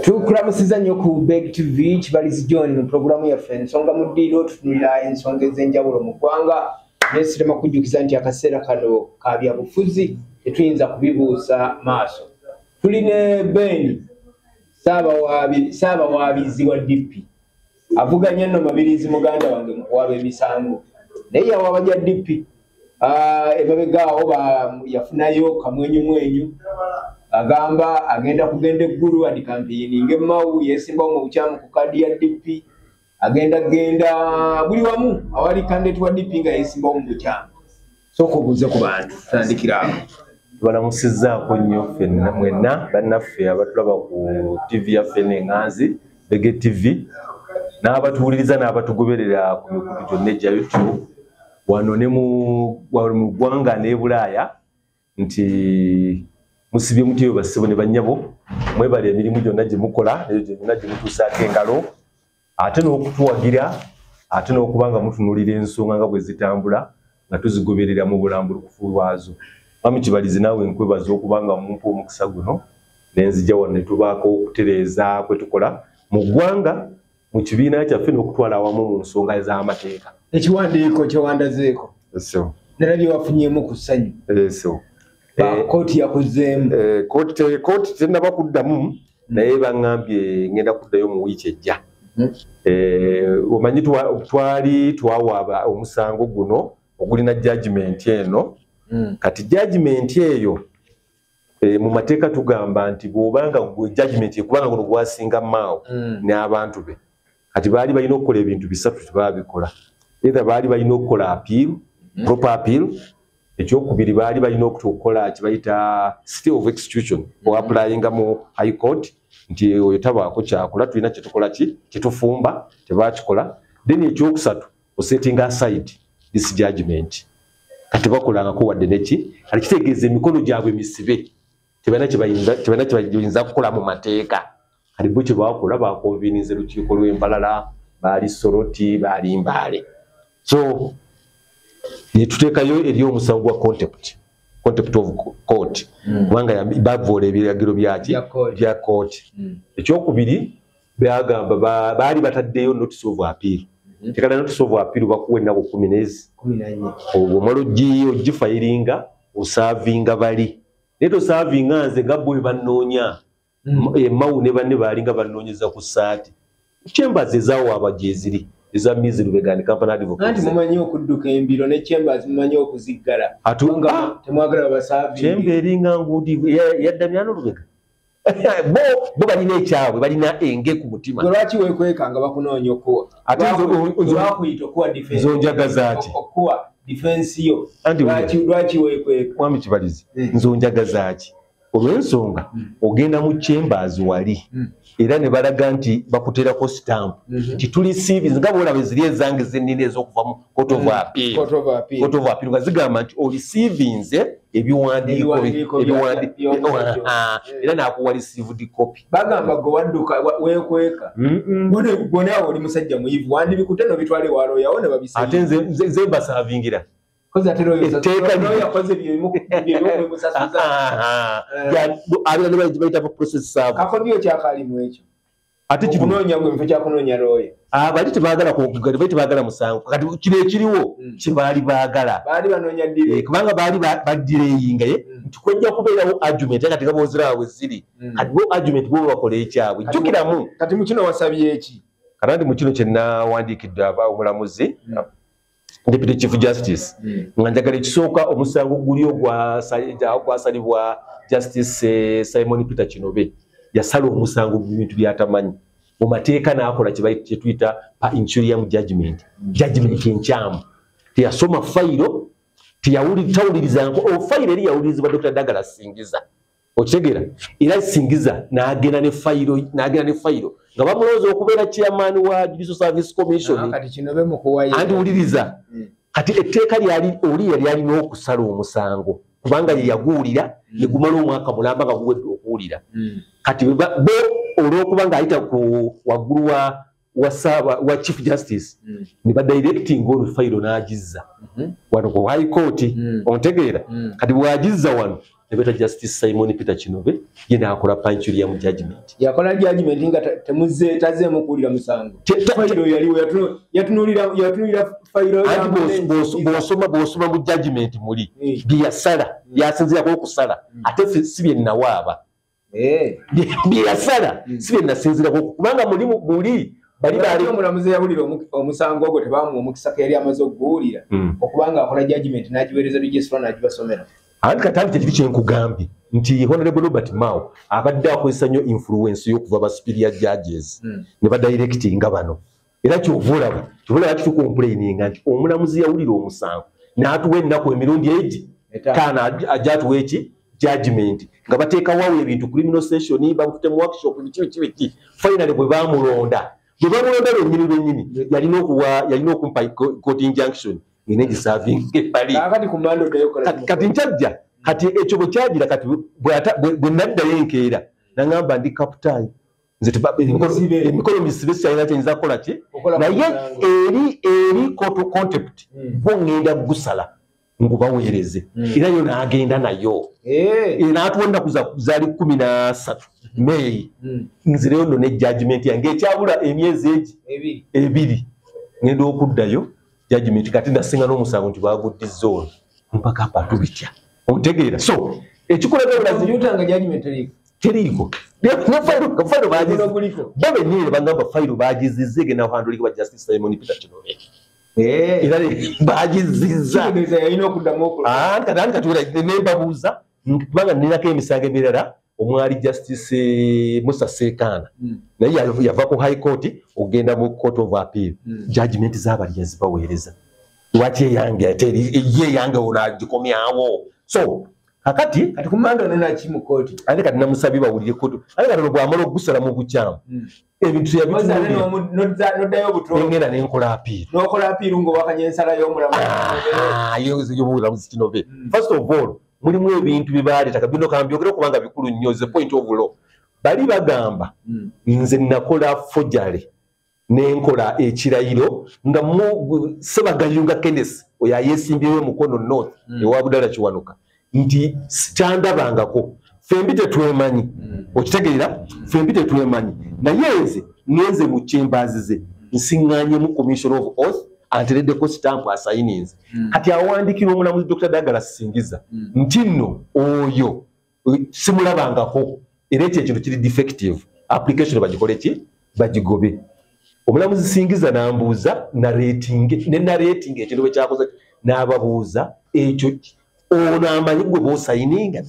Tukulamusiza nnyo ku Beg TV kibalizi John mu programu yaffe ensonga mu ddiiro tutunulira ensonga ez'enjawulo mu ggwanga neesirema kujjukiza nti akaseera kano ka byabufuzi tetuyinza kubibuusa maaso. Tuli ne Ben Ssaabawabizi wa DP avuganya nno Mabirizi muganda wange mu kuwaba emisango naye yawaaba gya DP emabegaawo yafunayo kamwenyumwenyu agamba agenda kugenda eggulu adi campaign ng'emmawu yeesimbawo mu bukyamu ku kadi ya DP agenda buli wamu awali candidate wa DP nga yeesimbawo mu bukyamu. Sooka obuuze ku bantu tandikira awo. Tubalamusizzaako nnyo ffenna mwenna bannaffe abatulaba ku TV yaffe n'enganzi Beg TV n'abatuwuliriza n'abatugoberera ku mikutu gyonna egya YouTube wano ne mu ggwanga n'e Bulaaya nti musibye mutyo basibo ne bannyabo mwebale emirimu gyonna gye mukola eyo gyonna gye mutuusaako engalo ate n'okutuwagira ate n'okubanga mutunulira ensonga nga bwe zitambula nga tuzigoberera mu bulambulukufu lwazo. Mami Kibalizi naawe nkwebaza okubanga mumpa omukisa guno nenzija wano ne tubaako okutereeza kwe tukola mu ggwanga mu kibiina kyaffe n'okutwala awamu mu nsonga ez'amateeka. Ekiwandiiko kye wandazeeko nerabye wafunyeemu ku ssanyu. Kooti yakuzeemu. Kooti tennaba kuddamu naye baŋŋambye ngenda kuddayo mu wiiki ejja. Omanyi twali twawaaba omusango guno ogulina judgment eno. Kati judgment eyo mu mateeka tugamba nti bw'obanga judgment ekubanga guno gwasinga maawo n'abantu be kati baali balina okukola ebintu bisatu tebaabikola. Either baali balina okukola appeal, proper appeal. Ekyokubiri baali balina okukola kibayita stay of execution o applyinga mu high court nti oyo tabaako kyakola tulina kyetukola kyetufumba tebakikola. Then ekyokusatu osetting aside this judgment kati bakolangako wadde neki kati kitegeeza emikono gyabwe misibe tebalina kyebayinza kukola mu mateeka. Kati bo kye bakola bakonvinize lukiiko lw'Embalala baali Soroti baali Mbaale. So netuteekayo eri omusango gwa contempt of court kubanga bavoola ebiragiro bya court. Ekyokubiri byagamba baali bataddeyo notice of appeal. Tekala notice of appeal bakuwa ennaku 14 omala ogifayiringa osaavinga bali naye tosaavinga nze nga bwe bannoonya emmawu ne banne baalinga bannoonyeza ku ssaati chambers ezaawaaba gye ziri eza Mizi Lubega and Company Advocacy. Anti mumanyi okudduka embiro ne chambers mumanyi okuziggala temwagala basaavinga chamber eringa nguudi yaddamyano Lubega bo balina ekyabwe balina enge ku mutima. Lwaki weekwekanga bakunoonya okuwa ate lwakuyita okuwa defense nzonjagaza ati okuwa defense yo lwaki weekweka. Mwami Kibalizi nzonjagaza ati olw'ensonga ogenda mu chambers wali era ne balaga nti bakuteerako stamp nti tuli civils nga bwolaba eziri ezange zennina ez'okuva mu court of appeal nga zigamba nti oli civils ebiwandiiko era n'akuwa received copy. Bagamba gwe wadduka weekweka bona oli musajja muyivu wandibikute nobitwale walooyawo ne babisaba ate nze mbasaavingira kakodiyo kyakalimu ekyo okunoonya gwe mfe kyakunoonya looya bali tebaagala kugali bali tebaagala musango kati kino ekiriwo kye baali baagala baali banoonya dire kubanga baali badireyinga nti kwejja kubeerawo argument kati nga bwozirawo bwe ziri kati bo argument bo bakola ekyabwe jjukiramu. Kati mu kino wasabye eki kandi mu kino kye nnawandiikidde omulamuzi Deputy Chief Justice nga njagala ekisooka omusango guli ogwasalibwa Justice Simon Peter Kinobe yasala omusango bintu byatamanyi mu mateeka n'akola kye tuyita interim judgment enkyamu teyasoma fayiro tawulirizanko fayiro eri yawulirizibwa Dr. Dagala Singiza okitegeera era Singiza n'agenda ne fayiro nga bamulowooza okubeera chairman wa Judicial Service Commission kati Kinobe mukuwayo andi wuliriza kati etteeka yali alina okusala omusango kubanga ye yaguwulira ne gumala omwaka mulamba nga guwedde okuwulira kati bo olw'okubanga ayita ku waggulu wa Chief Justice ne badirecting ono fayiro n'agizza wano ku High Court ontegeera kati bw'agizza wano nebeta Justice Simon Peter Kinove yena akola Panchurium judgment. Yakola judgment nga temuze taze mukulira musango. Failo yaliwo yatunulira failo ya bosoma mu judgment muli. Biyasala yasinzira ko kusala ate sibye nawaaba. Biyasala sibye nasinzira ko kubanga muli bali omulamuzi yawulira omusango ogwo tebamu omukisa yali amaze okuwulira okubanga akola judgment n'agiweereza registra n'agibasomera. Anti katambi kyekibi kyenkugambye nti Honorable Robert Mao abadde akozesa nnyo influence y'okuva ba superior judges ne badirectinga bano. Era kyovulaba kitukomplaininga nti omulamuzi yawulira omusango n'atuwa ennaku emirundi 8 kana ajatuwa eki judgment nga bateekawo ebintu criminal session bamutemu workshop biki finally bwe bamulonda lwennyini yalina okumpa court injunction ngene serving pali kati nkyajja kati ekyo bwe kyagira kati bwe naddayo enkeera nangamba ndi kapitaani nze emikolo misibe kyalina kyenyinza kukola ki naye eri contempt bo ngenda gusala ngubaweereze era yo n'agenda nayo n'atuwa ennaku zaali 13 May nzireyo nno ne judgment yange ekyabula emyezi ebiri ngenda okuddayo judgment kati ndasinga n'omusango nti baguddiza ono mpaka abantu bitya ontegeera so ekikolegaanga judgment teriiko fayiro babennyini bagamba fayiro bagizizza egenda kuhandulika ba Justice Simon Peter Kinove era bagizizza yalina okuddamu kati nembabuuza kubanga ninako emisango emirala omwali Justice Musa Sekana naye yava ku High Court ogenda mu Court of Appeal judgment z'abali zibaweereza lwaki eyange ate ye eyange onagikomyawo so kakati kumanda nona ki mu court ate kati namusabye bawulire court ate kati bw'amala okugusala mu bukyamu ebintu noddayo obutolo ngenda nenkola appeal n'okola appeal ng'owakanya ensala y'omulamuzi Kinove first of all mulimu ebintu bibaleeta kabino kambyogera kubanga bikulu nnyo the point of law bali bagamba nze nakola forgery nenkola ekirayiro nga Sebagayunga Kenneth oyo ayeesimbyewo mukono north ewa Budala Kiwanuka nti kyandabangako fembi tetwemanyi okitegeera fembi tetwemanyi naye nze ngenze mu chambers ze nsiŋŋaanyemu commission of oath antereddeko stamp assigninze kati awandikira omulamuzi Dr. Douglas Singiza nti nno oyo simulabangako era ekyo ekintu kiri defective application bagikole ki bagigobe omulamuzi Singiza nambuuza narrating ekintu bwe kyakoze n'ababuuza ekyo ono amanyi gwe b'osayininga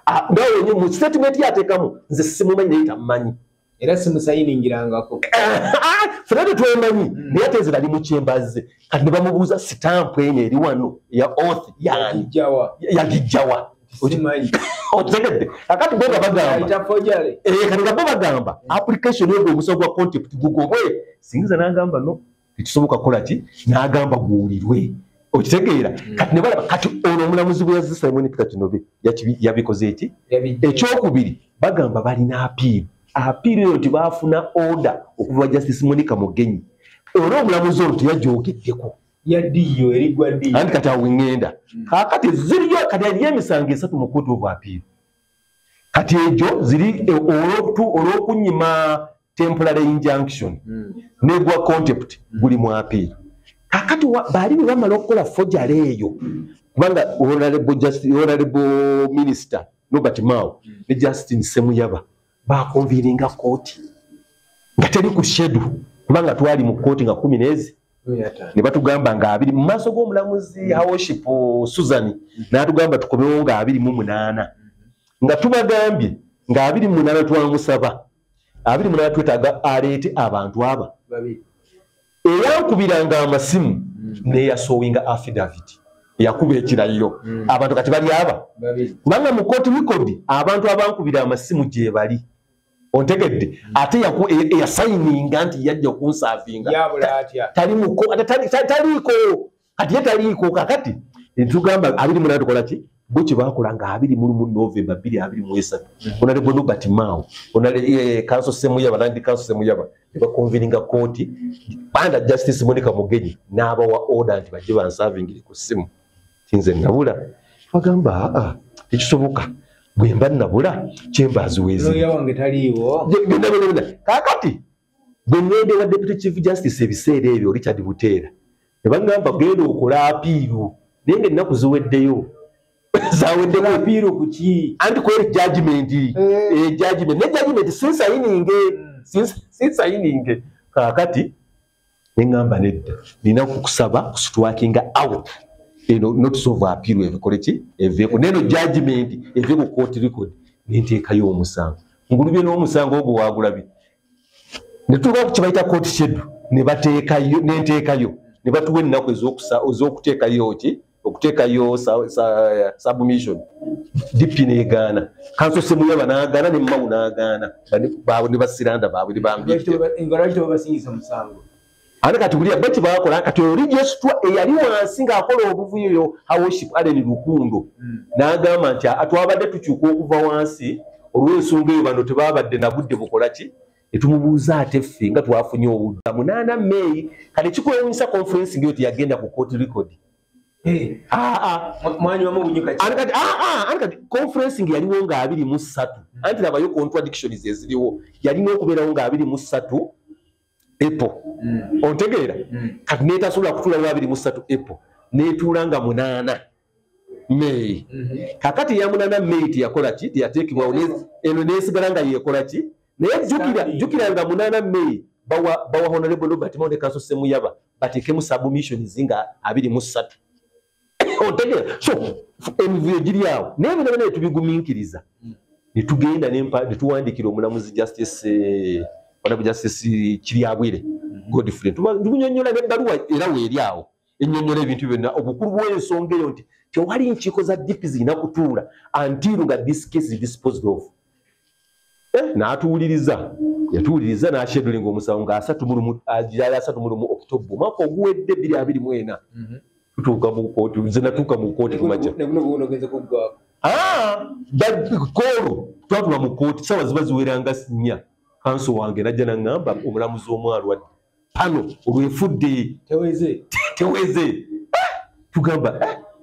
nawe mu statement yateekamu nze simumanyi naye tamumanyi era simusayiningirangako fenate twemanyi naye ate nze nali mu chambers ze kati ne bamubuuza stamp eno eri wano ya oath yani yagijjawa otegedde akati bo bagamba kati nga bo bagamba application yo omusango gwa contempt gugobwe Singiza n'agamba no tekisoboka kukola ki n'agamba guwulirwe okitegeera kati ne balaba kati ono omulamuzi bwe yazisa Simon Peter Kinove yabikoze eki ekyokubiri bagamba balina appeal eyo nti baafuna order okuva Justice Monica Mugenyi olwo omulamuzi ono teyajoogeddeko yaddiyo erigwa ddiyo anti kati awo ngenda kakati ziriyo kati aliyo emisango 3 mu Court of Appeal kati ejo ziri olw'okunyima temporary injunction negwa contempt guli mu appeal kakati bali bamala okukola forgery eyo kubanga honorable minister Robert Mao ne Justin Semuyaba bakonviringa court nga teri ku schedule kubanga twali mu court nga 10 ne batugamba nga 2 mu maaso g'omulamuzi Worship Susan n'atugamba tukomewo nga 28 nga tubagambye nga 28 twamusaba 28 twetaaga aleete abantu aba eyankubiranga amasimu neyasowinga affidavit yakuba ekirayiro abantu kati bali aba kubanga mu court record abantu abankubira amasimu gye bali ontegedde ate yasayininga nti yajja okunsavinga taliko kati ye taliiko kakati tugamba 28 tukola ki bo kye bakola nga 20 November 2023 Honorable Robert Mao Council Semuyaba Land Council Semuyaba bakonvininga court banda Justice Monica Mugenyi n'abawa order nti bajje bansavingire ku simu tinze nabula bagamba tekisoboka bwe mba nabula chambers wezi lawyer wange taliiwo kakati bwe ngende wa deputy chief justice ebiseera ebyo Richard Buteera ne bagamba genda okola apiiru naye ng'ennaku ziweddeyo zaweddeyo apiiru ku ki anti kweri judgment judgment ne judgment sinsayininge kakati neŋŋamba nedda nina kukusaba kusitwakinga out eno notice of appeal ebikole ki eveeko neno judgment eve ku court record nenteekayo omusango ngulubye n'omusango ogwo waagulabi ne tuba ku kibayita court schedule ne bateekayo nenteekayo ne batuwa ennaku ez'okuteekayo ki okuteekayo submission DP n'egaana Kanso Semuyaba n'agaana ne Mmawu n'agaana baabwe ne basiranda baabwe ne bambibasingisa musango ane kati buli abati bakola kati religious twa eyali wansi ng'akola obuvuyo worship Allen Lukundo n'agamba nti atwabadde tukyuka okuva wansi olw'ensonga eyo bano tebabadde na budde bukola ki etumubuuza ate ffe nga twafunye obudda 8 May kati kikwewuunyisa conference ng'eyo teyagenda ku court record mwanyi wamu bunyuka ki kati conference yaliwo nga 23 anti nabayo contradictions eziriwo yalina okubeerawo nga 23 April ontegeera kati neetasobola kutuula wa 23 April neetuula nga 8 May kakati ya 8 May teyakola ki teyateekebwawo eno neesigala nga yeekola ki naye jjukira nga 8 May bawa Honorable Robert Mawonde Kanso Semuyaba bateekemu submissions nga 23 ontegeera so emivuyo giri awo naye bino bino tubigumiikiriza ne tugenda ne tuwandiikira omulamuzi Justice Justice Kiryabwire Godfrey tubunyonnyola n'ebbaluwa era weeri awo ennyonnyola ebintu byonna obukulu bw'ensonga eyo nti tewali nkiiko za DP zirina kutuula until nga this case is disposed of n'atuwuliriza yatuwuliriza n'ashedulinga omusango nga 31 October omwaka oguwedde 2024 tutuuka mu kooti nze natuuka mu kooti kumakya koolo twatula mu kooti sawa ziba ziweranga 4 Kanso wange najja naŋŋamba omulamuzi omwalwadde pano olwefudde teweze tugamba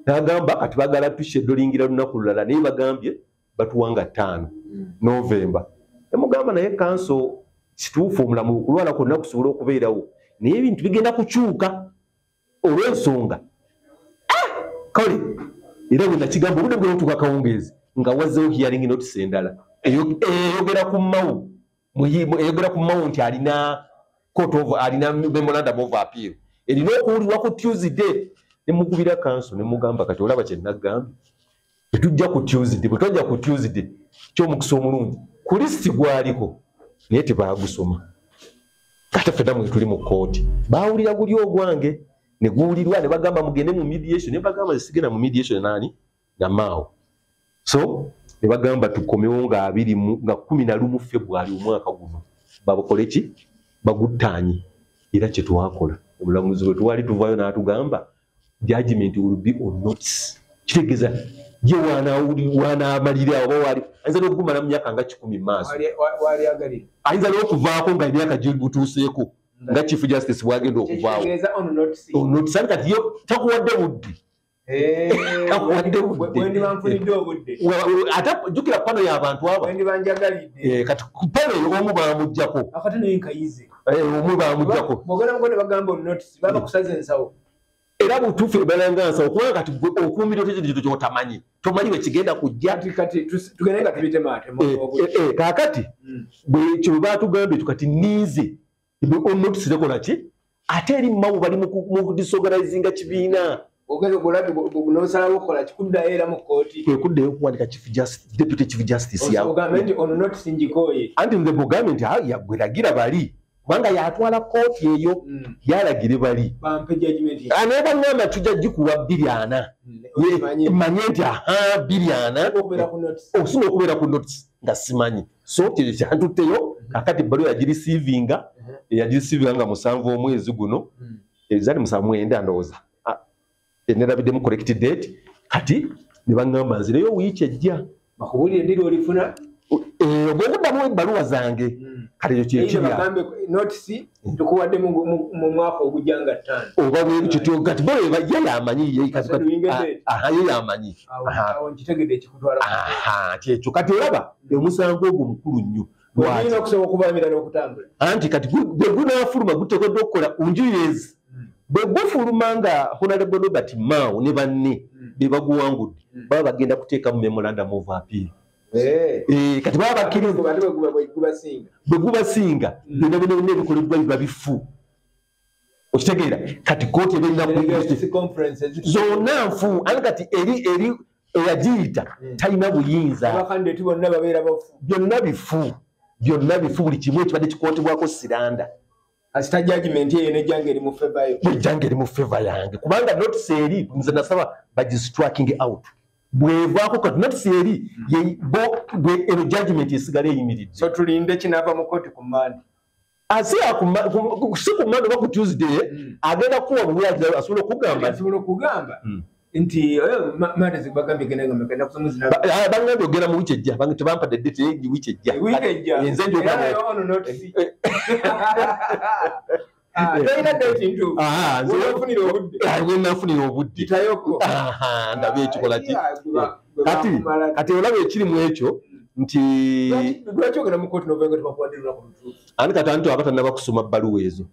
n'agamba kati bagala tushedolingira lunaku lulala naye bagambye batuwanga 5 November emugamba naye Kanso kituufu omulamu okulwala kwonna kusobola okubeerawo naye ebintu bigenda kukyuka olw'ensonga kale era bwe nakigamba obudde bwe notuuka kawungeezi nga wazzeewo hearing notice endala eyogera ku Mmawu eyogera ku Mmawu nti alina memorandum of appeal erina okuwulirwa ku Tuesday ne mukubira Kanso ne mugamba kati olaba kye nagambye tetujja ku Tuesday bwe twajja ku Tuesday ky'omukisa omulungi ku lisiti gwaliko naye tebaagusoma kati ffenna mwe tuli mu kooti baawulira guli ogwange ne guwulirwa ne bagamba mugende mu mediation ne bagamba zisigenda mu mediation nani na Mao so ne bagamba tukomewo nga 11 February omwaka guno babakole ki baguttaanye era kye twakola omulamuzi bwe twali tuvaayo n'atugamba judgment will be on notice kitegeeza ye wanaamalira oba wali ayinza n'okugumala mu myaka nga 10 maaso ayinza n'okuvaako nga emyaka gigutuuseeko nga Chief Justice bwagenda okuvaawo notice kati yo takuwadde budde ate jjukira pano y'abantu abo kati pano eyo omu baamuggyako omu baamuggyako era butuufu ebalanga nsawo kubanga kati okuumira otekintu kyotamanyi tomanyi bwe kigenda kujja kaakati bwekyo baatugambye ekyo kati niize notice tekola ki ate eri Mmawu bali mu disorganizinga kibiina kwekuddayo okuwandika Deputy Chief Justice anti nze bugambye nti yagweragira bali kubanga yatwala kooti eyo yalagire bali naye baŋŋamba tujja gikuwa 240 manye nti 240 okusina okubeera ku notice nga simanyi so kyantutteyo kakati ebbaluwa yagirisiivinga nga 7 omwezi guno ezali 9 ndowooza enerabiddemu correct date kati ne baŋŋamba nzireyo wiiki ejja bakubulire ndiri olifuna bw'okuddamu ebbaluwa zange kale ekyo kyekirya notice tukuwadde mu mwaka ogujja nga 5 oba bwekityo kati bo ye yamanyi ye yamanyi nkitegedde ekikutwala kyekyo kati olaba omusango ogwo mukulu nnyo olina okusobola okubaamira n'okutambula anti kati bwe gunaafuluma guteekeddwa okukola unjuyeezi bwe gufuluma nga Honorable Robert Mao ne banne be baguwangudde baba bagenda kuteekamu memorandum of appeal kati baba bakkiriza bwe gubasinga byonna byonna ebikoleddwa biba bifu okitegeera kati kooti zonna nfu ani kati eri eyagiyita talina buyinza byonna bifu buli kimu ekibadde kikootebwako siranda asita judgment ye nejjange eri mu favor yo ejjange eri mu favor yange kubanga notice eri nze nasaba bagistriking out bwevaako kati notice eri eno judgment esigala eyimiridde so tulinde kinava mu kooti ku Monday si ku Monday oba ku Tuesday agenda kuwa bulwaji asobola okugamba nti mada zibagambye genda mekenda kusomuzina bangambye ogenda mu wiki ejja bange tebampadde date wiki ejja nze njoga Tayina date ntuufu. Nafunira obudde. Ndabe ekikola ki. Kati olaba ekiri mu ekyo nti lwaki ogenda mu kooti n'ovenga tebakuwaddirira ku lutuufu. Ani kati anti abatanaba kusoma bbaluwa ezo.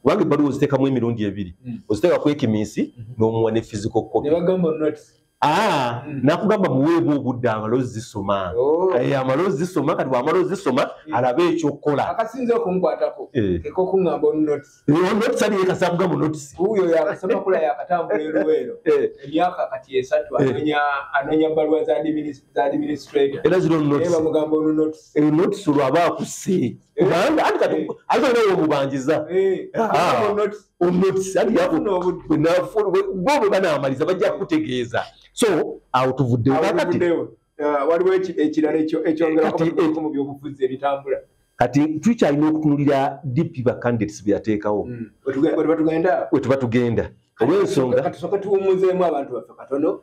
Kubanga ebbaluwa oziteekamu emirundi ebiri. Oziteeka ku ekimisi n'omuwa ne physical copy. Ne bagamba notice. Nakugamba muweebwa obudde amalozi zisoma. Amalozi zisoma kati bw'amalozi zisoma alabe ekyokukola. Akasinze okunkwatako keko kuŋŋamba notice. Notice ali yekasanga mu notice. Uyo yakasoma kula yakatambula eruwero. Emyaka kati 3 anonya bbaluwa za administrator. Era zino notice. Eba mugamba notice. Notice olwaba akuse. Kubanga ati kati alina omubanjiza. Notice ali yabo bo banaamaliza bajja kutegeeza. So awo tuvudde kati waliwo ekirala ekyongerako mu byobufuzi ebitambula kati tukyalina okutunulira DP ba candidates byateekawo we tuba tugenda olw'ensonga katusooka tuwummuzeemu abantu baffe katono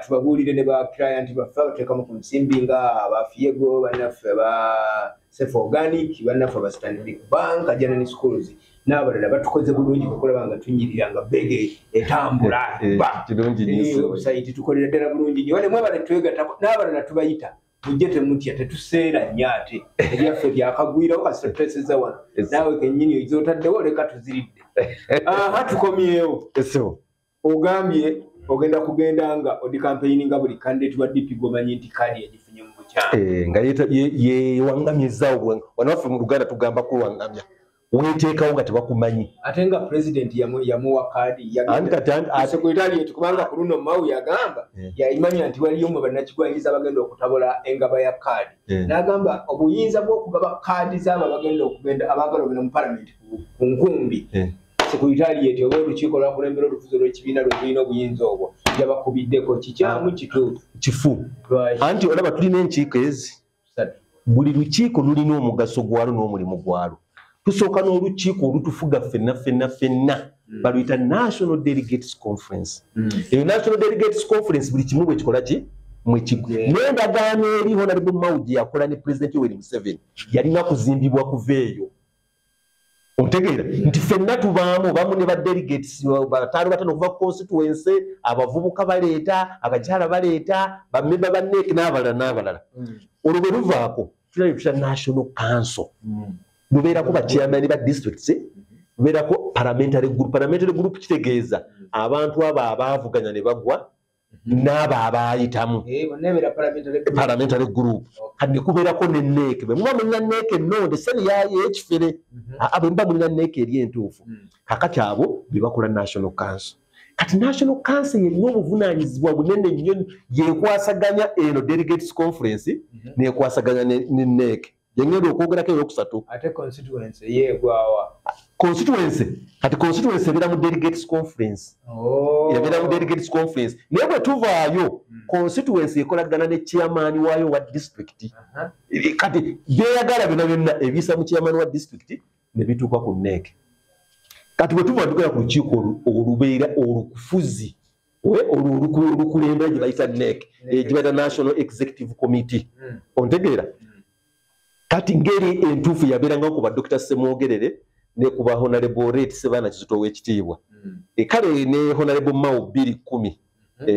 tubabuulire ne ba client baffe abateekamu ku nsimbi nga abafiego bannaffe aba Safe Organic bannaffe aba Stanbic Bank General Schools n'abalala batukoze bulungi kukulaba nga tunyirira nga bege etambula kirungi nnyo site tukolera ddala bulungi nnyo ne mwebale twegattako n'abalala tubayita mujje temutya tetuseera nnyate ebyaffe byakagwirawo kasitreseza wano naawe kennyini ezotaddewo leka tuziridde tukomyewo ogambye ogenda kugenda nga odi campaign nga buli candidate wa DP gomanyi nti kadi yagifunye mu bukyanga nga yewangamyezaawo wanaffe mu Luganda tugamba kuwangamya weteekawo nga tebakumanyi ate nga president yamuwa kadi secretariat kubanga ku luno Mao yagamba yayimanya nti waliyo mu bannakigwanyiza bagenda okutabola engaba ya kadi n'agamba obuyinza bw'okugaba kadi z'abo bagenda okugenda abaagala okugenda mu parliament ku nkumbi secretariat oba olukiiko lwakulembera olufuzi lw'ekibiina lwelulina obuyinza obwo yabakubiddeko kikyamu kifu anti olaba tulina enkiiko ezi buli lukiiko lulina omugaso gwalo n'omulimu gwalo tusooka n'olukiiko olutufuga ffenna baluyita National Delegates Conference. Eyo National Delegates Conference buli kimu bwe kikola ki n'endagaano eri Honorable Mao gye yakola ne President Yoweri Museveni yalina kuzimbibwa kuva eyo. Ontegeera nti ffenna tubaamu bamu ne ba delegates bataano batano okuva ku constituency abavubuka baleeta abakyala baleeta bammemba ba NEC n'abalala olwo bwe luvaako tulabye tutya National Council lubeerako bachairman ba districts lubeerako parliamentary group kitegeeza abantu abo abaavuganya ne bagwa n'abo abaayitamu parliamentary group kati ne kubeerako ne NEC bwe muba mulina NEC ennonde seni y'ekifere bwe muba mulina NEC eri entuufu kakati abo be bakola National Council kati National Council yerina obuvunaanyizibwa bunene nnyo yekwasaganya eno Delegates Conference nekwasaganya ne NEC yengendo okwogerako eyokusatu ate constituency yeegwawa kati constituency ebeera mu Delegates Conference yabeera mu Delegates Conference naye bwe tuvaayo constituency ekolagana ne chairman waayo wa district kati byeyagala byonna ebiisa mu chairman wa district ne bituuka ku NEC kati bwe tuva tugera ku lukiiko olubeera olukufuzi olukulembera gye bayita NEC gye bayita National Executive Committee ontegeera kati ngeri entuufu yabeeranga ku ba Dr. Semwogerere ne ku ba Honorable Rate Sebana Kizito w'ekitiibwa. Kale ne Honorable Mao 210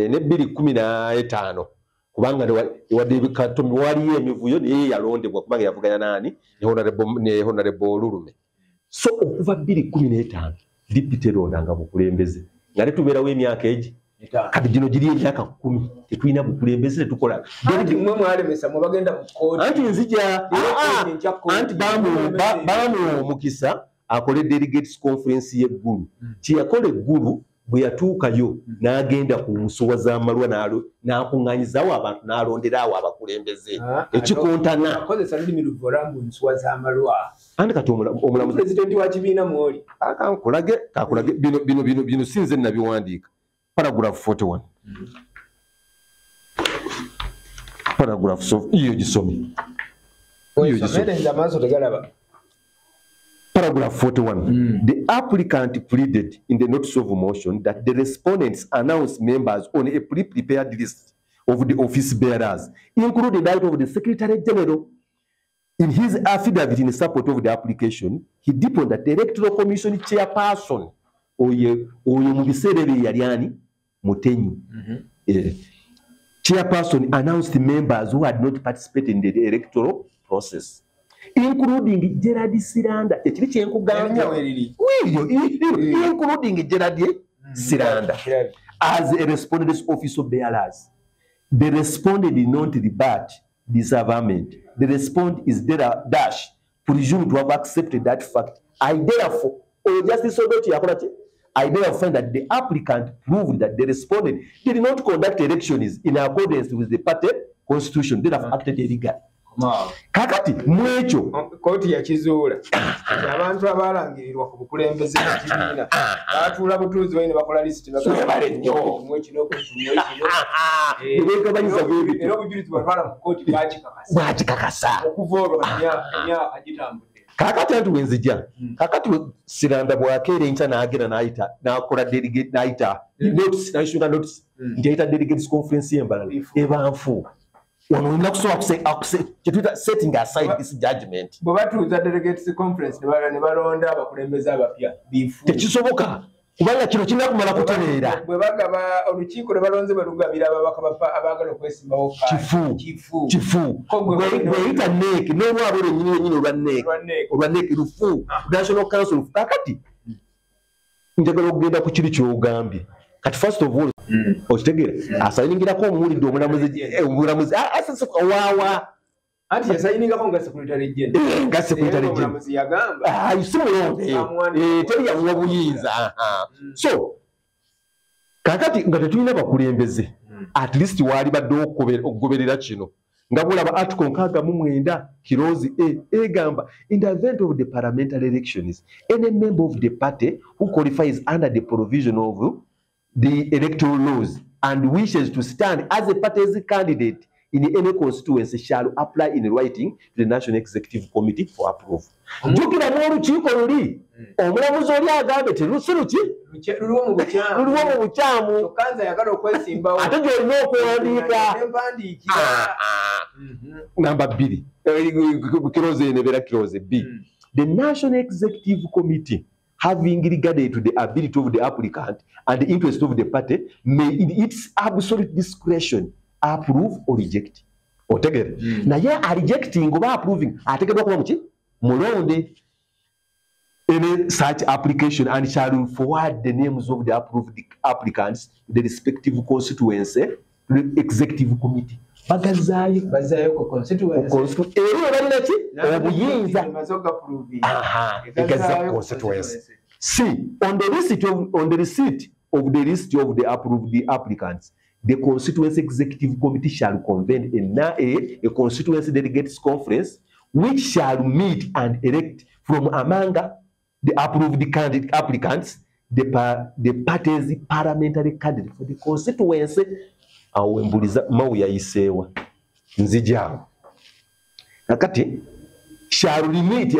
ne 215 kubanga wadde ebikatomi waliyo emivuyo naye yalondebwa kubanga yavuganya nani ne Honorable Olulume. So okuva 215 Deputy Ronda nga bukulembeze nga letubeerawo emyaka egi kati gino giri emyaka 10 tetulina bukulembeze tetukola anti mwe mwalemesa mwe bagenda mu kkooti anti nzija anti bamu mukisa akole delegates conference y'eggulu kiyakola eggulu bwe yatuukayo n'agenda ku nsuwa z'amalwa n'akuŋŋaanyizaawo abantu n'alonderawo abakulembeze ekikontana akozesa lulimi luvolambu nsuwa z'amalwa anti kati omulamuzi pulezidenti wa kibiina mwoli kakulage bino sinze nabiwandiika paragraph 41 paragraph iyo gisome amaaso tegalaba. Paragraph 41. The applicant pleaded in the notice of motion that the respondents announce members on a pre-prepared list of the office bearers, including that of the Secretary General. In his affidavit in support of the application, he deposed that the Electoral Commission chairperson, Oye Mubiserere Yariani Mutenyu, chairperson announced the members who had not participated in the electoral process, including Gerard Siranda, including Gerard Siranda, as a respondent's officer bearers. The respondent did not rebut disavowment. The respondent is dash presumed to have accepted that fact. I therefore, I therefore find that the applicant proved that the respondent did not conduct elections in accordance with the party constitution. They have acted illegally. Kakati mwekyo kooti yakizuula abantu abalangirirwa ku bukulembeze bw'ekibiina baatuula butuuzi balina bakola lisiti bagabale nnyo era obujulizi bwatwala mu kooti bwakikakasa okuva olwo emyaka gitambudde. Kakati anti wenzija kakati Siranda bwakeera enkya n'agenda n'akola delegate n'ayita notice n'ayishyura notice nti ayita delegates conference y'embalala ebanfu. Setting aside this judgment. Bwebatuuza delegates conference ne balonda abakulembeze abapya bifu. Tekisoboka kubanga kino kirina kumala kutereera. Bwe bagaba olukiiko ne balonze balugabira ababaka abaagala okwesimbawo kifu. Bweyita NEC n'olwabo lwennyini olwa NEC lufu National Council lufu. Kakati njagala okugenda ku kiri ky'ogambye. Kati first of all, okitegera asayiningirako omuwulidde omulamuzi wawa anti yasayiningako nga secretary general omulamuzi yagamba si mulonde teri yamuwa buyinza. So kakati nga tetulina bakulembeze at least waali badde okugoberera kino nga bulaba article 69 Kirozi egamba in the event of the parliamentary elections any member of the party who qualifies under the provision of the electoral laws and wishes to stand as a party's candidate in any constituency shall apply in writing to the National Executive Committee for approval. Jukira mu olukiiko luli omulamuzi oli agambe terusiruki luliwo mu bukyamu kanza yagala okwesimbawo ate gyolina okuwandiika namba 2 Kiroze nebeera Kiroze B. The National Executive Committee, having regarded to the ability of the applicant and the interest of the party, may in its absolute discretion approve or reject. Otegere. Na ye a rejecting oba approving ategedwa kuba muki mulonde any such application and shall forward the names of the approved applicants to the respective constituency to the executive committee. Bazayo ko constituency. Balina ki obuyinza executive constituency. See, on the receipt of the list of the approved applicants, the constituency executive committee shall convene a constituency delegates conference, which shall meet and elect from among the approved candidate applicants the party's parliamentary candidate for the constituency. Awembuliza mau yayisewa nzija nakati shall limit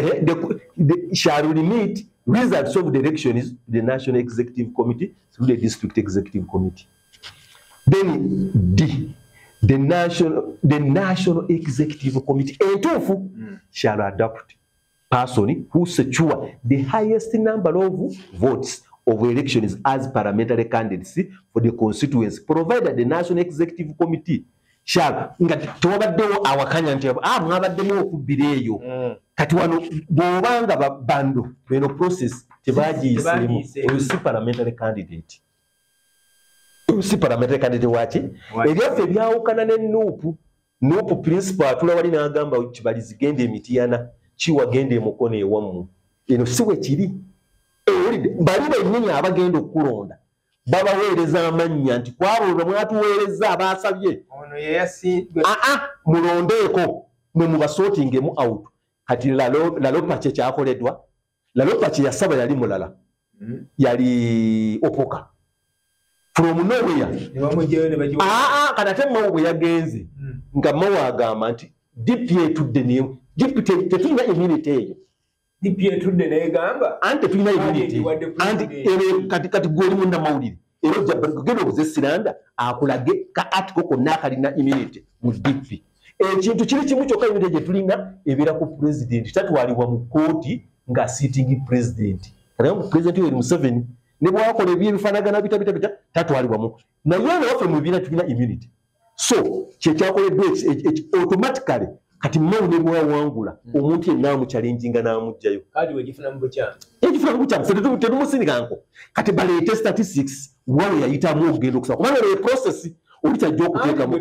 results of the elections the National Executive Committee through the District Executive Committee. Then D, the national executive committee entuufu shall adopt person who secure the highest number of votes of elections as parliamentary candidates for the constituency, provided the national executive committee shall nga tewabaddewo awakanya nti mwabaddemu okubbira eyo kati wano bw'obanga bando beno process tebagiyiseemu oyo si parliamentary candidate. Si parliamentary candidate waki ebyaffe byawukana ne nuupu principal atula wali n'agamba kibali zigende emitiyana kiwagende emukono ewamu eno si we kiri bali bennyini abagenda okukulonda babaweereza amannya nti kwabo lwe mwatuweereza abaasabye mulondeeko mwe mubasootingemu out kati lalopace kyakoleddwa lalopace yasaba yali mulala yali opoka from nowhere kati ate mawo bwe yagenze nga mawo agamba nti DP etudde ne DP tetulina immunity eyo DP etudde n'egamba anti tetulina immunity anti kati gwoli munda mawulire era genda okuzesiranda akulage ka article konna akalina immunity mu DP ekintu kiri kimu kyokka immunity gye tulina ebeera ku president tatwalibwa mu kooti nga sitting president kati mu president Yoweri Museveni ne bwakola ebyebifaanagana bita tatwalibwamu naye nawaffe mu bibiina tulina immunity so kyekyakoleddwa automatically kati mmawu ne bwawangula omuntu yenna amuchallenginga n'amugjayo kati wegifuna mu bukyamu ffe tetumusindikanko kati baleete statistics wawe yayitamu okugenda okusaba kubanga le process oli kyajja okuteekamu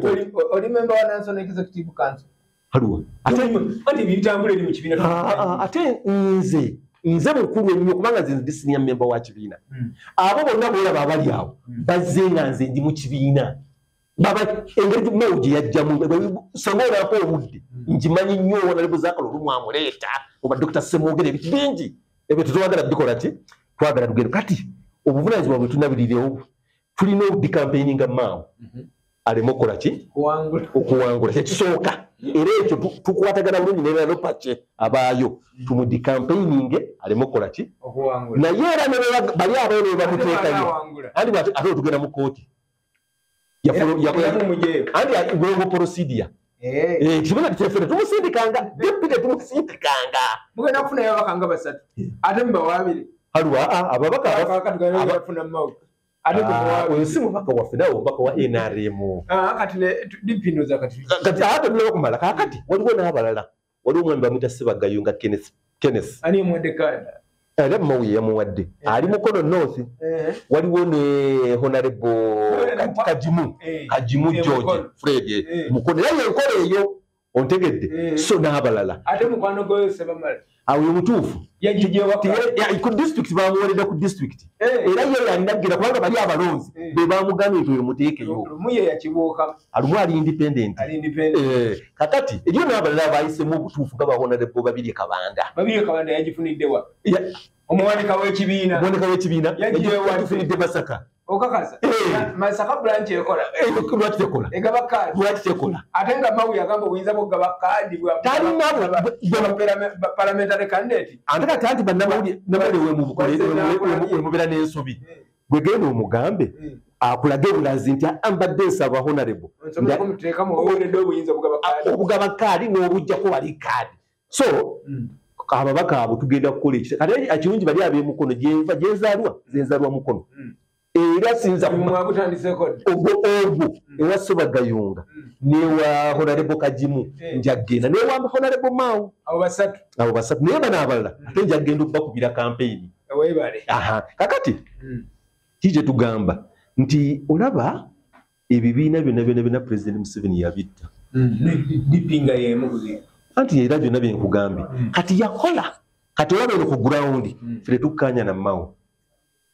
oli member wa National Executive Council haluwa ate bitambula eri mu kibiina ate nze mukulu ennyo kubanga nze ndi senior member wa kibiina abo bonna boolaba abali awo bazze nga nze ndi mu kibiina baba engeri mawu gye yajjamu sanga olako obudde nkimanyi nnyo Honorable Zakalo olumu amuleeta oba Dr. Semwogere ebintu bingi ebyo tetwagala bikola ki twagala tugende kati obuvunaanyizibwa bwe tunabirirewo tulina obudikampeininga maawo aleme okukola ki okuwangula kyekisooka era ekyo tukwatagana bulungi ne lalopace abaayo tumudikampeininge aleme okukola ki naye era bali abayo ne bamuteekayo andi ate otugenda mu kooti andi gwengo procedure kibuga kitefere tumusindikanga deputy tumusindikanga mugenda kufuna abakanga basatu ate mbawabire haluwa ababaka bafuna mawu ate oyo si mubaka waffe nawe omubaka wa NRM kati dipino za kati ate tulaba kumala kakati waliwo n'abalala waliwo omwami bamwita Sebagayo nga Kenneth ani mwendekada era mawu yamuwadde ali mukono north waliwo ne Honorable Kajimu George Fred mukono era yenkola eyo ontegedde so n'abalala ate mukwano gwe sebamala awo mutuufu ku district bamuweredde ku district era ye yandagira kubanga bali abalonzi be bamugambye nti oyo muteekeyo muye yakibuuka alimu ali independent kakati eriyo n'abalala bayisemu obutuufu nga Honorable Babirye Kabanda yagifuniddewa omuwanika w'ekibiina yagifunidde Masaka okakasa Masaka branch ekola lwaki tekola egaba kaadi lwaki tekola ate nga mawu yagamba obuyinza bw'okugaba kaadi parliamentary candidate ate kati anti bannamawulire wemubeera n'ensobi gwe genda omugambe akulage bulazi nti ambadde nsaba Honorable obugaba kaadi n'obujjako wali kaadi so ababaka abo tugenda kukola ekyo kati ekirungi bali ab'emukono gyenzaalwa mukono era sinza ogwo ewa Sebagayunga newa Honorable Kajimu njagenda newa Honorable Mawu abo basatu naye bano abalala ate njagenda okubakubira kampeyini kakati kije tugamba nti olaba ebibiina byonna President Museveni yabitta dipinga yemubuzi anti era byonna byenkugambye kati yakola kati olaba eno ku ground fire tukkanya na Mawu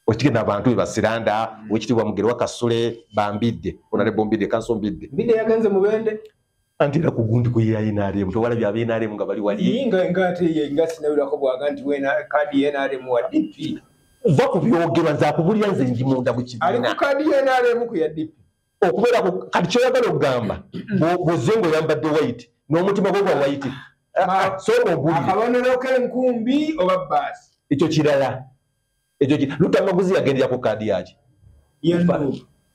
okigenda abantu bebasiranda wekitibwa Mugere wa Kasule bambidde Honorable Mbidde Kanso Mbidde yagenze mubende anti era kugundi ku NRM towala bya NRM nga bali wali nga sinabirako bwaga nti wena kadi NRM wa DP va kubyogerwa nza kubulya nze ndi munda mu kibiina ali ku kadi NRM ku ya DP okubeera kati kyoyagala okugamba bozengo yambadde white n'omutima gwo gwa white so oguli akabonero k'enkumbi oba basi ekyo kirala Lutamaguzi yagendera ku kadi yaki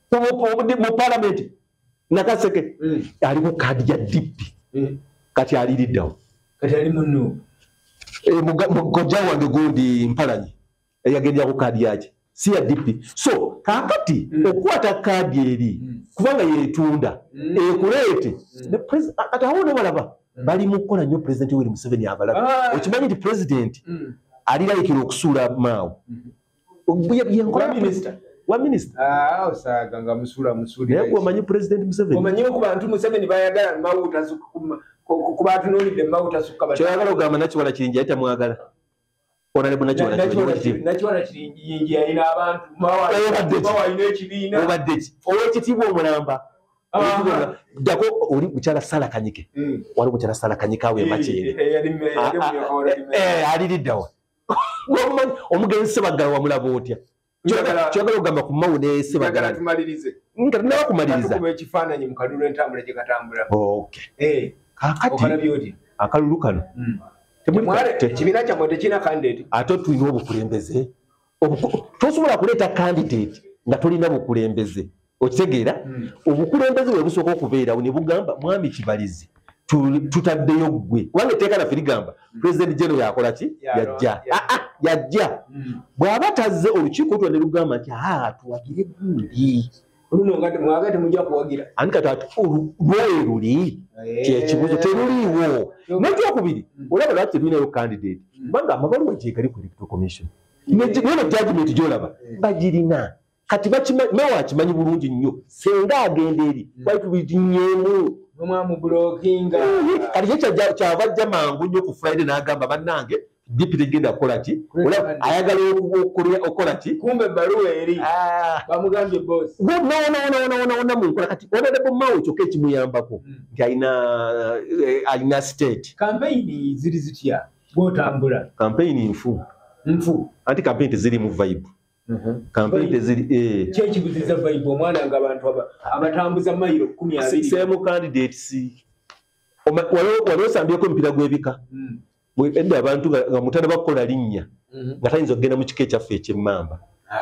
mu parliament Nakaseke alimu kadi ya DP kati aliriddawo kati ali munno mukojja wange gundi Mpalanyi yagendera ku kadi yake si ya DP so kakati okukwata kadi eri kubanga yeetunda ekuleete kati awo ne balaba bali mu kukola nnyo President Yoweri Museveni abalaba okimanyi nti President alirayikira okusuula maawo wa minister osaga nga musula naye omanyi President Museveni omanyi ku bantu Museveni bayagala mawuta ku bantu nolidde mawuta sukka kyayagala ogamba Nakiwala Kiringi yali tamwagala Honorable Nakiwala Kiringi yalina abantu mawalina ekibiina obadde ki owekitiibwa omulamba dako oli mukyala Sala Kanyike wali mukyala Sala Kanyike awe Makyere aliriddawa omugenzi Sebagala wamulaba otya kyogala ogamba ku mawu ne Sebagala tumalirize nga tunawa kumaliriza kuba ekifaananyi mu kalulu entambula gye katambula kakati akalulu kano kibiina kyammwe tekirina candidate ate tulina obukulembeze tosobola kuleeta candidate nga tolina bukulembeze okitegeera obukulembeze bwe busooka okubeerawo ne bugamba mwami Kibalizi tutaddeyo ggwe kubanga etteeka naffe ligamba President General yakola ki yajja bw'aba tazze olukiiko lutwa ne lugamba nti tuwagire gundi oluno nga mwagate mujja kuwagira ani kati lwe luli kyekibuzo teruliiwo n'ekyokubiri olaba lwaki terulinayo candidate kubanga amabaluwa gyegali ku electoral commission neno judgment gyolaba bagirina kati mewa akimanyi bulungi nnyo senga agenda eri baitubitinyeemu omwamubulokinga kati kyava ajja mangu nnyo ku Friday n'agamba bannange DP tegenda kukola ki ayagala okukola ki kumbe ebbaluwa eri bamugambye boss wona munkola kati Honorable Mao kyokka ekimuyambako nti alina state campaign ziri zitya bwotambula campaign nfu anti campaign teziri mu vibe campaign teziri kyekiguziza vibe omwana nga abantu abatambuza mayiro 12 same candidates waliwo osambyeko emipiira gw'ebika edda abantu nga mutanda bakola linnya nga tayinza okugenda mu kiko ekyaffe ekyemmamba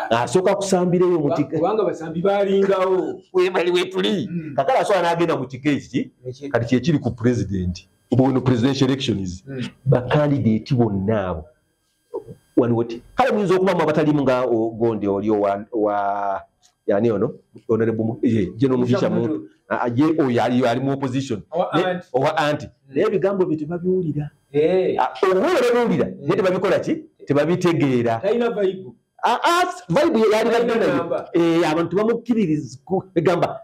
asooka kusambireyo kubanga basambi balingawo webali wetuli kakala asobola n'agenda mu kiko ekiki kati kyekiri ku president ono presidential elections bakandidate bonna abo waniwoti kale muyinza okubamu abatalimu nga gondi oli wa yani ono General Mugisha muntu oyo ali mu opposition owa anti naye ebigambo bye tebabiwulira obuwulira naye tebabikola ki tebabitegeera talina vibe vibe yali badde abantu bamukkiririza egamba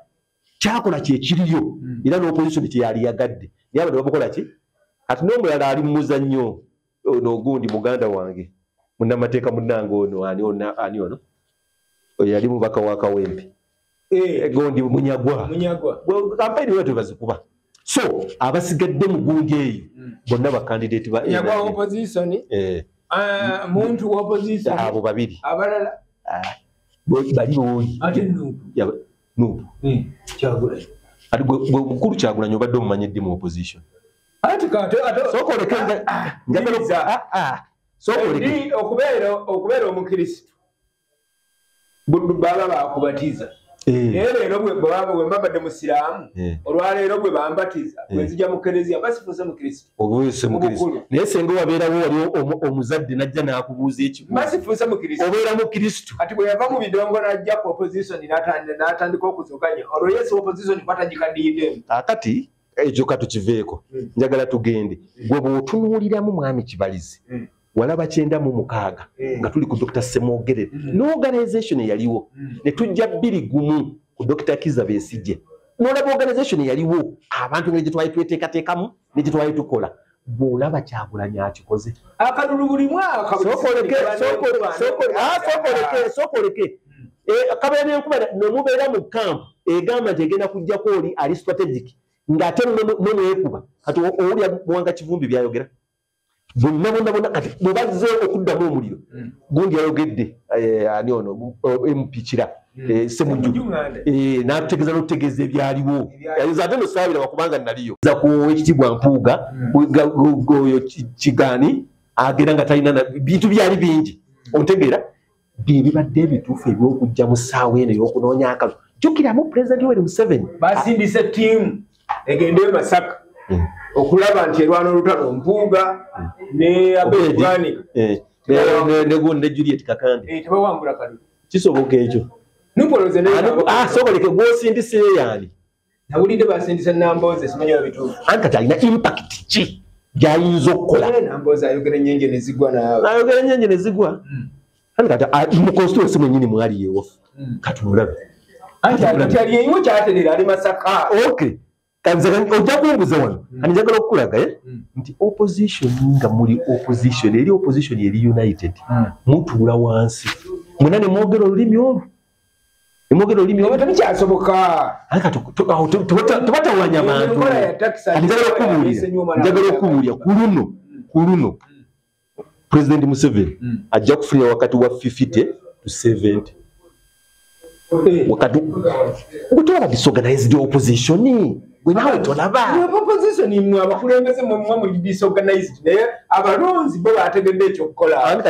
kyakola kyekiriyo era n'opposition kyeyali yagadde naye abantu bamukola ki ati n'omulala ali mu muzannyo ono ogundi muganda wange munnamateeka munnange ono ani ono yali mubaka wa Kawempe gondi Munyagwa kampeni wetu bazikuba so abasigadde mu gundi eyo bonna ba candidate ba Munyagwa opposition muntu wa opposition abo babiri abalala bali boli ate nubu Kyagula ati gwe mukulu Kyagulanyi obadde omumanyidde mu opposition ati kate sokoleke sokoleke okubeera omukristo baba bakubatiza leero bwe mbabadde musiraamu olwaleero bwe bambatiza bwenzija mu kereziya basifuuse mu kristo obuuse mu kristo naye senga wabeerawo waliwo omuzadde najja n'akubuuza ekibuuzo basifuuse mu kristo obeera mu kristo kati bwe yava mu bidongo n'ajja ku opposition n'atandika okuzoganya olwo yesu opposition kwatagikadiyiddemu akati ekyo katukiveeko njagala tugende gwe bw'otunuuliramu mwami Kibalizi walaba 96 nga tuli ku Dr. Semwogerere n'organization yaliwo ne tujja 2 ku Dr. Kiza Besigye n'olaba organization yaliwo abantu ngeri gye twali tweteekateekamu ne gye twali tukola bw'olaba Kyagulanyi akikoze akalulu buli mwaka sokoleke kabeera n'enkuba nemubeera mu camp egamba nti egenda kujjako oli ali strategic ng'ate nemwekuba kati owulya Muwanga Kivumbi byayogera bonna kati bwe bazze okuddamu omuliro gundi yayogedde ani ono MP Kira Semujju n'atutegeeza n'otutegeeza ebyaliwo ate nosaabira wakubanga naliyo za ku ekitibwa Mpuuga oyo Kigaani agera nga talina bintu byali bingi ontegeera bibadde ebituufu eby'okujja mu ssaawa eno ey'okunoonya akalu jjukiramu President Yoweri Museveni basindise ttiimu egende e Masaka okulaba nti erwana olutalo Mpuuga ne Abedwanika ne Juliet Kakande tebawangula kalulu kisoboka ekyo nupoloze soboleke gw'osindise yaani nawulidde basindise Nambooze simanyi wabituufu anti kati alina impact ki gy'ayinza okukola Nambooze ayogera ennyenje ne zigwa ayogera ennyenje ne zigwa anti kati mu constituency mwennyini mwali yeewofu kati mulabe anti ali eyiwo kyaterera ali Masaka okay ojja kumbuza wano kati njagala okukulaga nti opposition nga muli opposition eri opposition eri united mutuula wansi mwena ne mwogera olulimi olwo tekyasoboka tebatawanya abantu njagala okubuulira ku luno President Museveni ajja kufunira wakati wa 50 to 70 wakati gutwala disorganized opposition wenawe tolaba opposition imwe abakulembeze mu disorganized naye abalonzi bo bategedde ekyokukola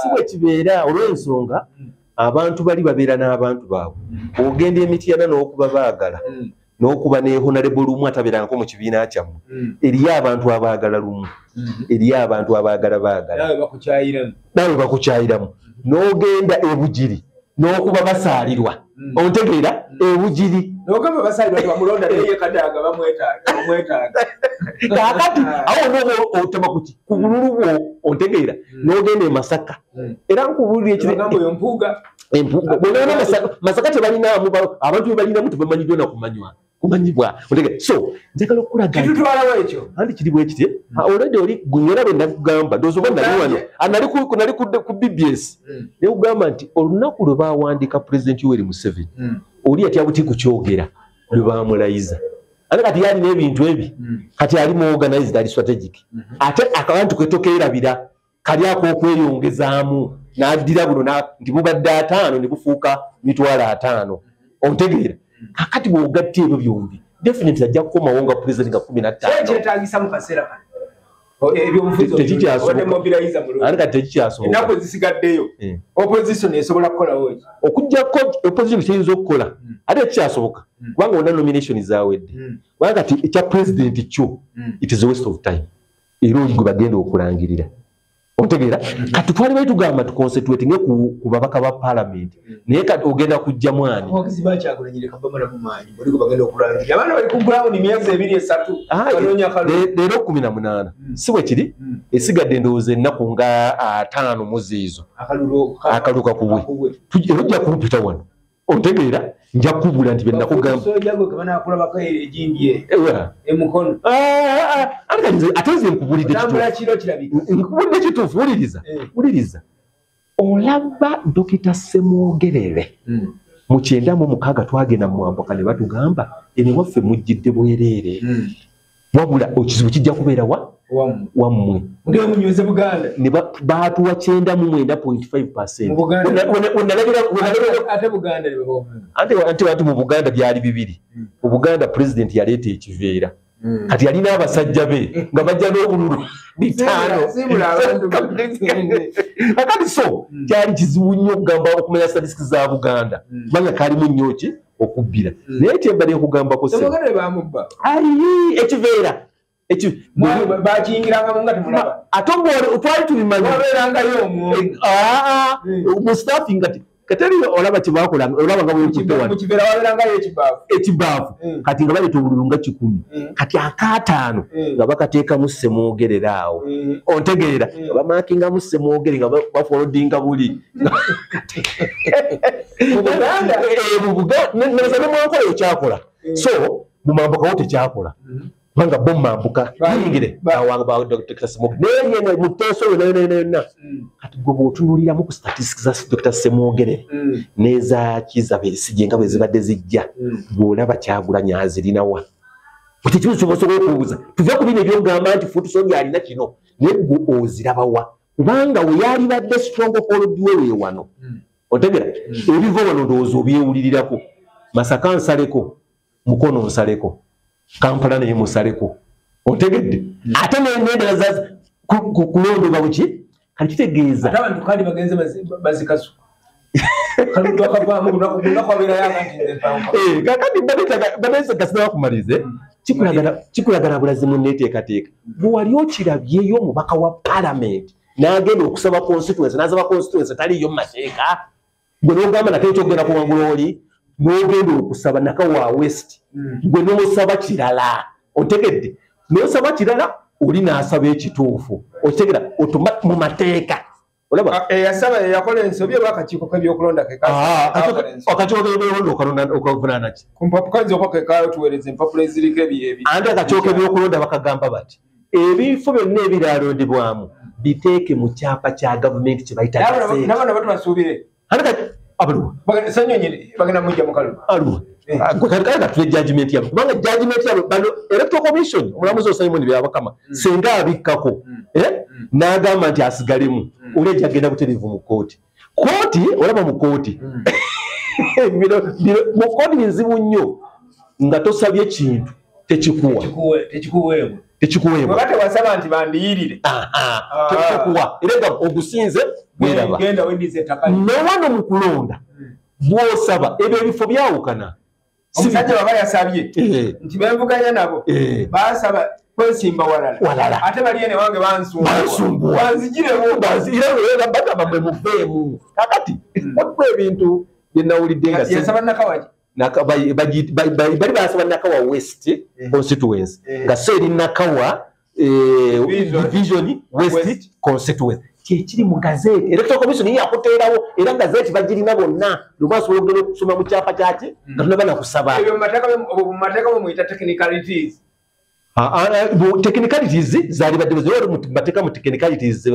siwe kibeera olw'ensonga abantu bali babeera n'abantu baabwe ogenda emityana n'okuba baagala n'okuba ne honorable lumu atabeeranko mu kibiina kyammwe eriyo abantu abaagala lumu eriyo abantu abaagala nawe bakukyayiramu n'ogenda ebugiri n'okuba basaalirwa ontegeera ebugiri n'ogamba basaalirwa bamulonda naye Kadaga bamwetaaga kaakati awo n'oba otema kuki ku bululu bwo ontegeera n'ogenda e Masaka era nkubuulira ekiragamba oyo Mpuuga Masaka tebalinamu abantu bebalinamu tebamanyiddwa na kumanyibwa ontegeera so njagala okulaga kitutwalawo ekyo anti kiri bwe kiti already oli gwera bwe nakugamba ndowooza nali wano nali ku BBS ne kugamba nti olunaku lwe baawandiika President Yoweri Museveni oli yatya buti kukyogera lwe baamulayiza ate kati yalina ebintu ebi kati ali mu organized ali strategic ate akabantu ketokeerabira kali ak'okweyongezaamu n'addira buno nti bubadde 5 ne bufuuka 5,000 ontegeera kakati bw'ogatta ebyo byombi definitely ajja kukomawo nga President nga 15 kyetaagisa mu kaseera tekikyasoboka ennaku zisigaddeyo opposition esobola kukolawo ki okugjako opposition kiyinza okukola ate tekikyasoboka kubanga wonna nomination zaawedde kubanga kati ekya president kyo it is a waste of time era oli gwe bagenda okulangirira ontegeera kati twali baitugamba tuconcentrating ku babaka ba parliament naye kati ogenda kujja mwani okiziba kyakulanyire kabamala mu maanyi bali bagenda okulangirira abana bali ku ground myezi 2-3 banonya kalulu leero 18 si bwe kiri esigadde ndowooza ennaku nga 5 mu ziizo akalulu kakubwe tujja kumpita wano ontegeera nja kubula nti bennakugamba sojago kabana akulabako ejindye emukono ateze nkubulidde kituufu wuliriza olaba Dr. Ssemwogerere mu 96 twagenda mu Mwamboka ne batugamba ewaffe mujjidde bwereere wabula ekizibu kijja kubeera wammwe munyweze Buganda ne baatuwa 9.5%. ate Buganda ate mu Buganda byali bibiri mu Buganda president yaleeta ekiveera kati yalina abasajja be nga bajja n'obululu 5 akati so kyali kizibu nnyo okugamba okumanya statistics za Buganda kubanga kalimu nnyo ki okubbira naye kyembadde nkugambako ekiveera bakiyingiranga nga temulaba ate twali tubimanyi mu staffing kateri olaba kyebakolanga olaba nga mukivera waberangayo ekibaafu kati nga baleeta obululu nga 10 kati aka5 nga bakateekamu Ssemwogerere awo ontegeera nga bamaakingamu Ssemwogere nga bafolodinga buli mu Buganda neza ne mwankola ekyakola so mu Mwambokawo tekyakola banga bo Mwamboka yingire awanga Dr. Ssemwogere naye mu teeso yonna kati gwe bw'otunuuliramu ku statistics za Dr. Ssemwogere n'eza Kizza Besigye nga bwe zibadde zijja bw'olaba Kyagulanyi azirinawa kati kibuzo ky'osobola okubuuza tuve ku bino ebyogamba nti Futusoli alina kino naye gwe ozirabawa kubanga we yalibadde strong hold we wano otegera ebiva wano ndowooza obyewulirirako Masaka nsaleko Mukono nsaleko Kampala naye musaleko otegedde ate n'endala kulondebwa buki kati kitegeeza abantu kandi bagenze bazikasu kaludwa kavaamu kunakwabera yanga nti kakati baneza gasina bakumalize kikulagala bulazi munneteekateeka bwewali okirabyeyo omubaka wa parliament n'agenda okusaba constituency n'asaba constituency taliyo mu mateeka gwe n'ogamba nate ekyokugenda kuwangula oli n'ogenda okusaba Nakawa West gwe n'osaba kirala otegedde n'osaba kirala oli n'asaba ekituufu okitegera otuma mu mateeka olaba yasaba yakola ensobi bw'akakiiko k'ebyokulonda akakiiko k'ebyokulonda okavunaana ki kumpapukanzi okwo kekaayo tuweereza empapula eziriko ebyebi andi akakiiko k'ebyokulonda bakagamba bati ebifo byonna ebiralondebwamu biteeke mu kyapa kya gavumenti kye bayita nabana batubasuubire abaluwa sanyonyere bagenda mujja mukalu aluwa kale tule judgment yabo kubanga judgment yabo bano electoral commission omulamuzi Simon Byabakama senga abikkako n'agamba nti asigalemu oleja agenda butereevu mu kooti olaba mu kooti mu kooti nzibu nnyo nga tosabye ekintu tekikuweebwa bate wasaba nti bandiyirire tekikuwa era ogusinze bweraba newano mu kulonda bw'osaba ebyo ebifo byawukana omusajja baba yasabye nti bemvuganya nabo basaba kwesimba walala ate baliene wange bansumbuwa banzigiremu era bagamba mwe muveemu kakati waliwo ebintu bye nawulidde nga yasaba Nakawa bali basaba Nakawa West constituency nga seeri Nakawa division West constituency kyekiri mu gazeti electoral commission yakuteerawo era gazeti bagirina bonna lwasobola okugenda okusoma mu kyapa kyaki nga tunabana kusaba ebyo mu mateeka muyita technicalities technicalities zali badde bateeka mu technicalities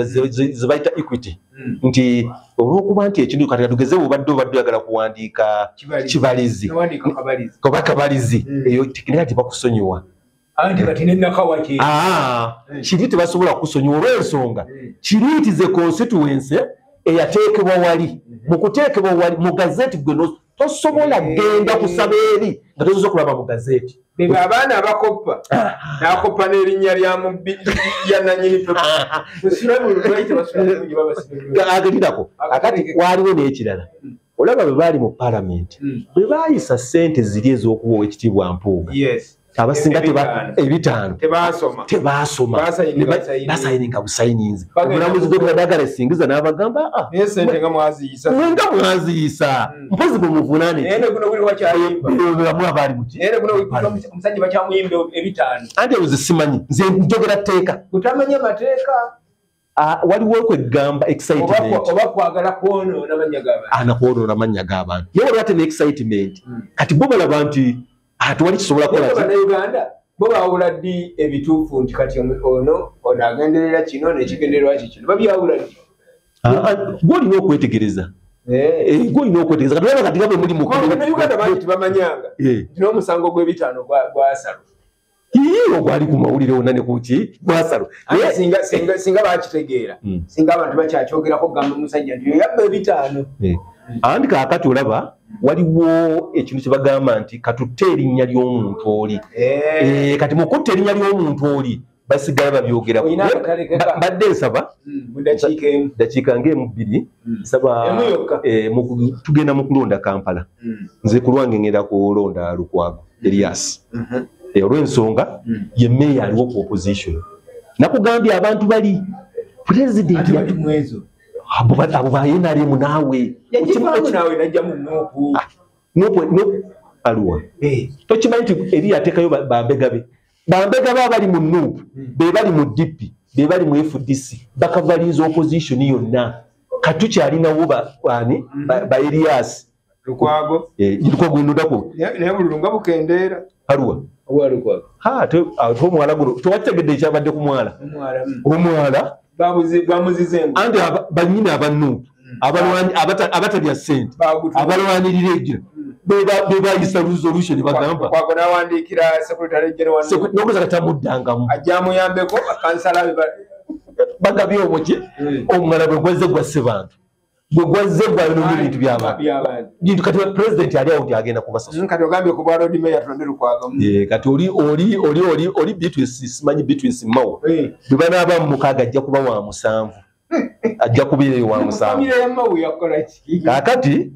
zebayita equity nti olwokuba nti ekintu kati tugeze obadde oyagala kuwandiika kibalizi oba kabalizi eyo technicality bakusonyiwa anti kati Nakawa kiri tebasobola kusonyiwa olw'ensonga kiriitize constituency eyateekebwa wali mu kuteekebwa wali mu gazeti gwe tosobola genda kusaba eri nga tosobola kulaba mu gazeti bebe abaana abakoppa n'akoppa n'erinnya lya nannyini agerirako akati waliwo n'ekirala olaba bwe baali mu parliament bwe baayisa ssente ziri ez'okuwa ekitiibwa Mpuuga abasinga tebaasoma basayininga busayinizi omulamuzi gwebadagala esingiza n'abagamba nga mwaziyisa mpozi bwe muvunaane anti ezo zisimanyi nze njogera tteeka waliwo kwegamba excitement oba kwagala kwonoona amannya g'abantu naye waliwo ate ne excitement kati bo balaba nti tewali kisobola kola Uganda bo bawula ddi ebituufu nti kati ono agenderera kino n'ekigendererwa kino babyawula ddi gwolina okwetegereza gwolina okwetegereza kati kati gabe muli Uganda bangi tibamanyanga nti n'omusango gw'ebitaano gwasalo ogwali ku mawulire wonna ne kuki gwasalo singa bakitegeera singa abantu bakyakyogerako kugamba omusajja nti yabba ebitaano andi kaakati olaba waliwo ekintu kye bagamba nti katutte erinnya ly'omuntu oli kati mu kutta erinnya ly'omuntu oli basigala babyogera badde nsaba dakiika ng'emu bbiri nsaba tugenda mu kulonda Kampala nze ku lwange ngenda kulonda Lukwago Elias olw'ensonga ye meeya aliwo ku opposition nakugambye abantu bali president abo bayenalimu naawe aluwa tokimanyi nti eri yateekayo bambegabe abali mu nuupu be bali mu DP be bali mu FDC bakavaliza opposition yonna katukyalinawo ba Elias Lukwago ndako naye bulunga bukendeera aluwa omwala guno tewakitegedde ekyabadde ku mwala omwala bamuzizengu anti banyini abanuupu abatalya ssente abalwanirira egyo bebayisa resolution bagamba nawandikira secretary general nokuza katamuddangamu ajamuyambeko bakansala bagabye omuki omwala bwe gwazze gwasse bantu bwe gwazze gwalina ebintu by'abantu bintu kati president ali awo nti agenda kubasasula kati ogambye ku bwa road mayor tonde Lukwago kati oli Beatrice simanyi Beatrice Mao bwe banaaba mu mukaaga ajja kuba wa musanvu ajja kubeera wa musanvu kakati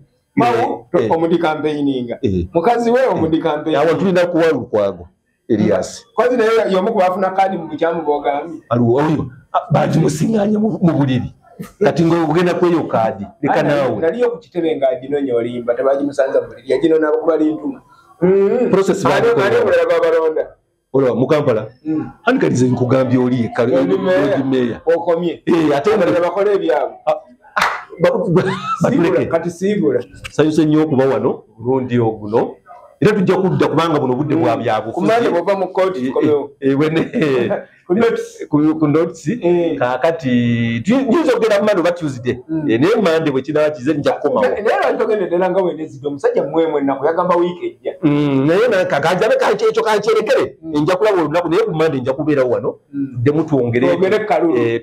omundi campaigninga mukazi we omundi campaign awo tulina kuwa Lukwago Elias kwazi naye yomu kubafuna kadi mu bukyamu bogambi oyo bagimusinganya mu buliri kati ng'ogenda kweyo kadi leka naawe naliyo ku kitebe ng'aginonya olimba tebagimusanza mu buliri yagino nabo kubali ntuma process babalonda olwa mu Kampala hankalize nkugambye oli meya okomye ate bakola ebyabo kati siibula sayuse nnyo okuba wano lundi oguno era tujja kudda kubanga buno budde bwa byabufuzi bwova mu kooti ku notice kakati tuyinza okugenda mu Monday oba Tuesday naye Monday bwe kinaba kize nja kukomawo naye lwaki ogendedera nga wenezidde omusajja mwemwe ennaku yagamba wiiki ejja naye nakagajjabe ekyo kancerekere nja kulaba olunaku naye ku Monday nja kubeerawo wano tuddemu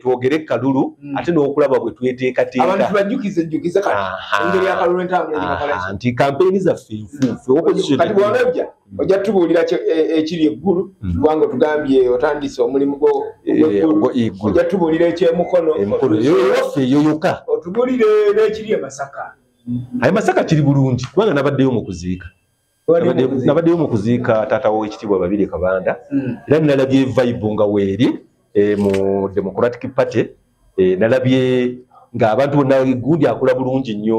twogere Kalulu ate n'okulaba bwe tweteekateeka abantu bajjukize kati engeri ya Kalulu entambula nti kampeyini zaffe nfuufe opposition kati bw'onojja ojja tubuulira ekiri eggulu kubanga otugambye otandise omulimu gw'eggulu ojja tubuulira ekyemukono ewaffe eyo yokka otubulire n'ekiri e Masaka aye Masaka kiri bulungi kubanga nabaddeyo mu kuziika taata w'ekitiibwa Babirye Kabanda era nalabye vibe nga weeri mu Democratic Party nalabye ng'abantu bonna gundi akola bulungi nnyo